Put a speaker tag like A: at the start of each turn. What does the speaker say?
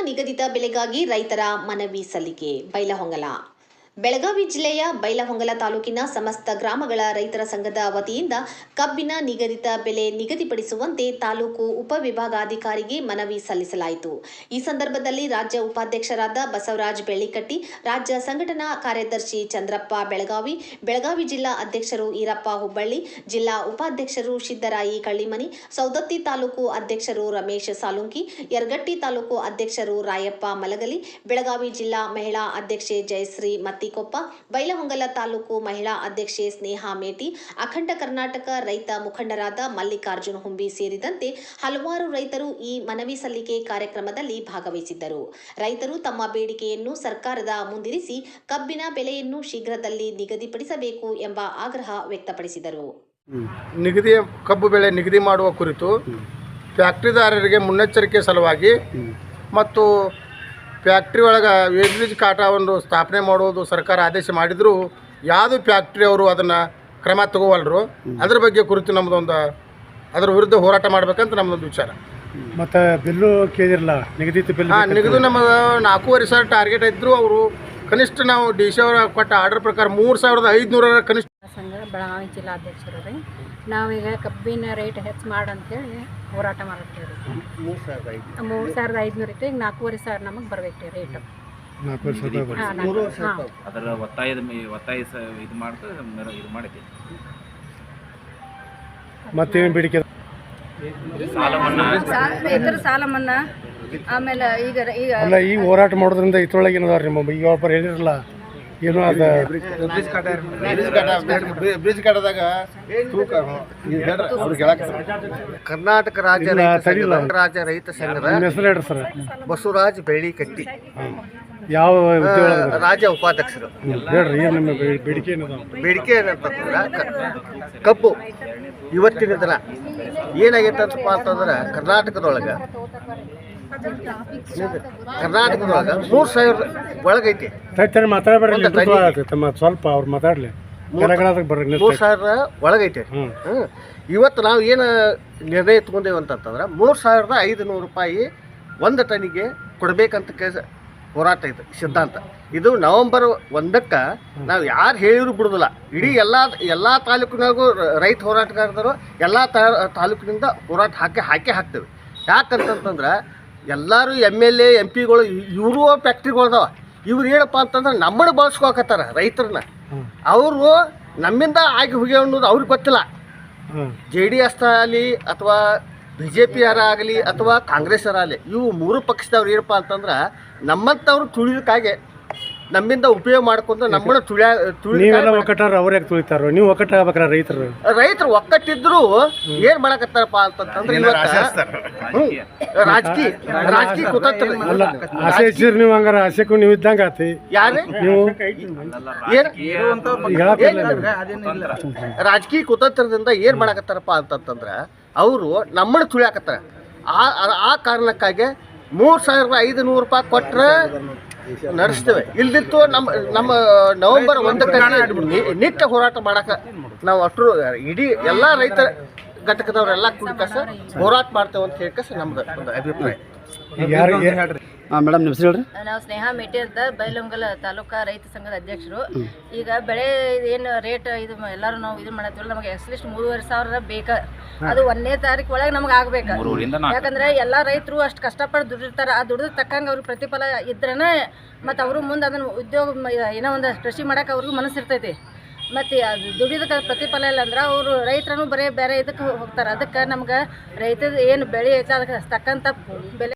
A: ನಿಗದಿತ ಬೆಲೆಗಾಗಿ ರೈತರ ಮನವಿ ಸಲ್ಲಿಕೆ ಬೈಲಹೊಂಗಲ. ಬೆಳಗಾವಿ ಜಿಲ್ಲೆಯ ಬೈಲಹೊಂಗಲ ತಾಲೂಕಿನ ಸಮಸ್ತ ಗ್ರಾಮಗಳ ರೈತರ ಸಂಘದ ವತಿಯಿಂದ ಕಬ್ಬಿನ ನಿಗದಿತ ಬೆಲೆ ನಿಗದಿಪಡಿಸುವಂತೆ ತಾಲೂಕು ಉಪವಿಭಾಗಾಧಿಕಾರಿಗೆ ಮನವಿ ಸಲ್ಲಿಸಲಾಯಿತು. ಈ ಸಂದರ್ಭದಲ್ಲಿ ರಾಜ್ಯ ಉಪಾಧ್ಯಕ್ಷರಾದ ಬಸವರಾಜ್ ಬೆಳ್ಳಿಕಟ್ಟಿ, ರಾಜ್ಯ ಸಂಘಟನಾ ಕಾರ್ಯದರ್ಶಿ ಚಂದ್ರಪ್ಪ ಬೆಳಗಾವಿ, ಬೆಳಗಾವಿ ಜಿಲ್ಲಾ ಅಧ್ಯಕ್ಷರು ಈರಪ್ಪ ಹುಬ್ಬಳ್ಳಿ, ಜಿಲ್ಲಾ ಉಪಾಧ್ಯಕ್ಷರು ಸಿದ್ದರಾಯಿ ಕಳ್ಳಿಮನಿ, ಸೌದತ್ತಿ ತಾಲೂಕು ಅಧ್ಯಕ್ಷರು ರಮೇಶ್ ಸಾಲುಂಕಿ, ಯರಗಟ್ಟಿ ತಾಲೂಕು ಅಧ್ಯಕ್ಷರು ರಾಯಪ್ಪ ಮಲಗಲಿ, ಬೆಳಗಾವಿ ಜಿಲ್ಲಾ ಮಹಿಳಾ ಅಧ್ಯಕ್ಷೆ ಜಯಶ್ರೀ ಮತ್ತಿಕೊಪ್ಪ, ಬೈಲಹೊಂಗಲ ತಾಲೂಕು ಮಹಿಳಾ ಅಧ್ಯಕ್ಷೆ ಸ್ನೇಹಾ ಮೇಟಿ, ಅಖಂಡ ಕರ್ನಾಟಕ ರೈತ ಮುಖಂಡರಾದ ಮಲ್ಲಿಕಾರ್ಜುನ ಹುಂಬಿ ಸೇರಿದಂತೆ ಹಲವಾರು ರೈತರು ಈ ಮನವಿ ಸಲ್ಲಿಕೆ ಕಾರ್ಯಕ್ರಮದಲ್ಲಿ ಭಾಗವಹಿಸಿದ್ದರು. ರೈತರು ತಮ್ಮ ಬೇಡಿಕೆಯನ್ನು ಸರ್ಕಾರದ ಮುಂದಿರಿಸಿ ಕಬ್ಬಿನ ಬೆಲೆಯನ್ನು ಶೀಘ್ರದಲ್ಲಿ ನಿಗದಿಪಡಿಸಬೇಕು ಎಂಬ ಆಗ್ರಹ ವ್ಯಕ್ತಪಡಿಸಿದರು.
B: ಕಬ್ಬು ಬೆಲೆ ನಿಗದಿ ಮಾಡುವ ಕುರಿತು ಫ್ಯಾಕ್ಟರಿದಾರರಿಗೆ ಮುನ್ನೆಚ್ಚರಿಕೆ ಸಲುವಾಗಿ ಮತ್ತು ಫ್ಯಾಕ್ಟ್ರಿ ಒಳಗೆ ವೇಸ್ಟೇಜ್ ಕಾಟವನ್ನು ಸ್ಥಾಪನೆ ಮಾಡುವುದು ಸರ್ಕಾರ ಆದೇಶ ಮಾಡಿದರೂ ಯಾವುದು ಫ್ಯಾಕ್ಟ್ರಿ ಅವರು ಅದನ್ನು ಕ್ರಮ ತಗೋವಲ್ರು. ಅದ್ರ ಬಗ್ಗೆ ಕುರಿತು ನಮ್ಮದೊಂದು ಅದರ ವಿರುದ್ಧ ಹೋರಾಟ ಮಾಡಬೇಕಂತ ನಮ್ಮದೊಂದು ವಿಚಾರ.
C: ಮತ್ತು ಬಿಲ್ಲು ಕೇಳಿರಲ್ಲ ನಿಗದಿತ ಬಿಲ್?
B: ನಿಗದಿ ನಮ್ಮದು 4,500 ಸಾವಿರ ಟಾರ್ಗೆಟ್ ಇದ್ದರು. ಅವರು ಕನಿಷ್ಠ ನಾವು ಡಿ.ಸಿ ಅವರ ಕೊಟ್ಟ ಆರ್ಡರ್ ಪ್ರಕಾರ 3,500 ಕನಿಷ್ಠ.
D: ಸಂಘ ಬೆಳಗಾವಿ ಜಿಲ್ಲಾಧ್ಯಕ್ಷರು ರೀ. ನಾವೀಗ ಕಬ್ಬಿನ ರೇಟ್ ಹೆಚ್ಚು ಮಾಡಂತೇಳಿ ಹೋರಾಟ ಮಾಡತ್ತೀವಿ ರೀ. 3,500 ಇತ್ತು, ಈಗ 4,500 ನಮಗೆ ಬರ್ಬೇಕು ರೀ ರೇಟ್.
C: 4,500
E: ಅದರ ಒತ್ತಾಯ ಇದು ಮಾಡ್ತಾರೆ ಇದು ಮಾಡಿದ್ದೀವಿ.
C: ಮತ್ತೇನು ಬೇಡಿಕೆ?
D: ರೈತರ ಸಾಲ ಮನ್ನಾ. ಆಮೇಲೆ ಈಗ
C: ಅಲ್ಲ, ಈ ಹೋರಾಟ ಮಾಡೋದ್ರಿಂದ ಇದ್ರೊಳಗೆ ಏನದ ನಿಮ್ಮ ಈಗ ಒಬ್ಬರು ಹೇಳಿರಲ್ಲ ಏನೋ ಅದು
B: ಬ್ರಿಡ್ಜ್ ಕಟ್ಟದಾಗ
F: ಕರ್ನಾಟಕ ರಾಜ್ಯ ರೈತ ಸಂಘದ
C: ಹೆಸರು ಹೇಳ್ರಿ ಸರ್.
F: ಬಸವರಾಜ್ ಬೆಳ್ಳಿಕಟ್ಟಿ,
C: ಯಾವ
F: ರಾಜ್ಯ ಉಪಾಧ್ಯಕ್ಷರು.
C: ಹೇಳ್ರಿ, ಏನು ನಿಮ್ಮ ಬೇಡಿಕೆ ಏನದ?
F: ಬೇಡಿಕೆ ಏನಂತಂದ್ರೆ ಕಬ್ಬು ಇವತ್ತಿನ ದಿನ ಏನಾಗೈತೆ ಅಂತಪ್ಪ ಅಂತಂದ್ರೆ ಕರ್ನಾಟಕದೊಳಗೆ 3,000 ಒಳಗೈತಿ.
C: ಮಾತಾಡಬೇಡ್ರಿ, ಸ್ವಲ್ಪ ಅವ್ರು ಮಾತಾಡ್ಲಿ.
F: 3,000 ಒಳಗೈತೆ. ಇವತ್ತು ನಾವು ಏನು ನಿರ್ಣಯ ತಗೊಂಡೇವು ಅಂತಂತಂದ್ರೆ 3,500 ರೂಪಾಯಿ 1 ಟನ್ನಿಗೆ ಕೊಡಬೇಕಂತ ಹೋರಾಟ ಇದೆ ಸಿದ್ಧಾಂತ. ಇದು ನವೆಂಬರ್ 1ಕ್ಕೆ ನಾವು ಯಾರು ಹೇಳಿದ್ರು ಬಿಡೋದಿಲ್ಲ. ಇಡೀ ಎಲ್ಲ ತಾಲೂಕಿನಾಗೂ ರೈತ ಹೋರಾಟಗಾರರು ಎಲ್ಲ ತಾಲೂಕಿನಿಂದ ಹೋರಾಟ ಹಾಕ್ತೇವೆ. ಯಾಕಂತಂದ್ರೆ ಎಲ್ಲರೂ MLA MP ಗಳು ಇವರು ಫ್ಯಾಕ್ಟ್ರಿಗಳದಾವ. ಇವ್ರು ಏನಪ್ಪ ಅಂತಂದ್ರೆ ನಮ್ಮನ್ನು ಬಳಸ್ಕೋಕತ್ತಾರ ರೈತರನ್ನ. ಅವರು ನಮ್ಮಿಂದ ಆಗಿ ಹೋಗಿ ಅನ್ನೋದು ಅವ್ರಿಗೆ ಗೊತ್ತಿಲ್ಲ. JDS ಆಗಲಿ ಅಥವಾ BJP ಆಗಲಿ ಅಥವಾ ಕಾಂಗ್ರೆಸ್ ಆಗಲಿ, ಇವು 3 ಪಕ್ಷದವ್ರು ಏನಪ್ಪ ಅಂತಂದ್ರೆ ನಮ್ಮಂಥವ್ರು ತುಳಿದಕ್ಕಾಗೆ ನಮ್ಮಿಂದ ಉಪಯೋಗ ಮಾಡ್ಕೊಂಡು ನಮ್ಮನ್ನು
C: ಒಕ್ಕಟ್ಟಾರ. ಅವ್ರು ಯಾಕೆ ತುಳಿತಾರೋ? ನೀವು ಒಕ್ಕಟ್ಟಾಗಬೇಕಾರ?
F: ರೈತರು ಒಕ್ಕಟ್ಟಿದ್ರು ಏನ್ ಮಾಡಕತ್ತಾರಪ್ಪ ಅಂತಂದ್ರೆ ರಾಜಕೀಯ ಕುತಂತ್ರ.
C: ಆಸೆ ಇಚ್ಚಿರಿ ನೀವು, ಹಂಗಾರ ಆಸೆಕ್ಕೂ ನೀವು ಇದ್ದಂಗ ಆತಿ.
F: ಯಾರೇ
C: ನೀವು
F: ರಾಜಕೀಯ ಕುತಂತ್ರದಿಂದ ಏನ್ ಮಾಡಕತ್ತಾರಪ್ಪ ಅಂತಂದ್ರ ಅವರು ನಮ್ಮನ್ನು ತುಳಿಯಾಕತ್ತಾರ. ಆ ಕಾರಣಕ್ಕಾಗಿ 3,500 ರೂಪಾಯಿ ಕೊಟ್ರೆ ನಡೆಸ್ತೇವೆ. ಇಲ್ದಿತ್ತು ನಮ್ಮ ನವೆಂಬರ್ 1ಕ್ಕೆ ನಿತ್ಯ ಹೋರಾಟ ಮಾಡಕ್ಕೆ ನಾವು ಅಷ್ಟು ಇಡೀ ಎಲ್ಲ ರೈತ ಘಟಕದವರೆಲ್ಲ ಕೂಡಿಕಸ ಹೋರಾಟ ಮಾಡ್ತೇವೆ ಅಂತ ಹೇಳ್ಕಸ ನಮ್ದು ಒಂದು ಅಭಿಪ್ರಾಯ.
C: ಮೇಡಮ್ ನಿಮ್ಮ ಹೆಸರು ಹೇಳ್ರಿ.
D: ನಾವು ಸ್ನೇಹಾ ಮೇಟಿ ಅಂತ ಬೈಲಹೊಂಗಲ ತಾಲೂಕಾ ರೈತ ಸಂಘದ ಅಧ್ಯಕ್ಷರು. ಈಗ ಬೆಳೆ ಏನು ರೇಟ್ ಇದು ಎಲ್ಲರೂ ನಾವು ಇದು ಮಾಡತ್ತೀವಲ್ಲ, ನಮಗೆ ಅಟ್ಲೀಸ್ಟ್ 3,500 ಬೇಕಾ. ಅದು 1ನೇ ತಾರೀಕು ಒಳಗೆ ನಮ್ಗೆ ಆಗ್ಬೇಕು. ಯಾಕಂದ್ರೆ ಎಲ್ಲ ರೈತರು ಅಷ್ಟು ಕಷ್ಟಪಟ್ಟು ದುಡಿರ್ತಾರೆ. ಆ ದುಡಿದ ತಕ್ಕಂಗೆ ಅವ್ರಿಗೆ ಪ್ರತಿಫಲ ಇದ್ರೇನೆ ಮತ್ತು ಅವರು ಮುಂದೆ ಅದನ್ನು ಉದ್ಯೋಗ ಏನೋ ಒಂದು ಕೃಷಿ ಮಾಡಕ್ಕೆ ಅವ್ರಿಗೂ ಮನಸ್ಸಿರ್ತೈತಿ. ಮತ್ತು ಅದು ದುಡಿದಕ್ಕೆ ಪ್ರತಿಫಲ ಇಲ್ಲ ಅಂದ್ರೆ ಅವರು ರೈತರನ್ನು ಬೇರೆ ಇದಕ್ಕೆ ಹೋಗ್ತಾರೆ. ಅದಕ್ಕೆ ನಮ್ಗೆ ರೈತದ ಏನು ಬೆಳೆ ಐತೆ ಅದಕ್ಕೆ ತಕ್ಕಂಥ ಬೆಲೆ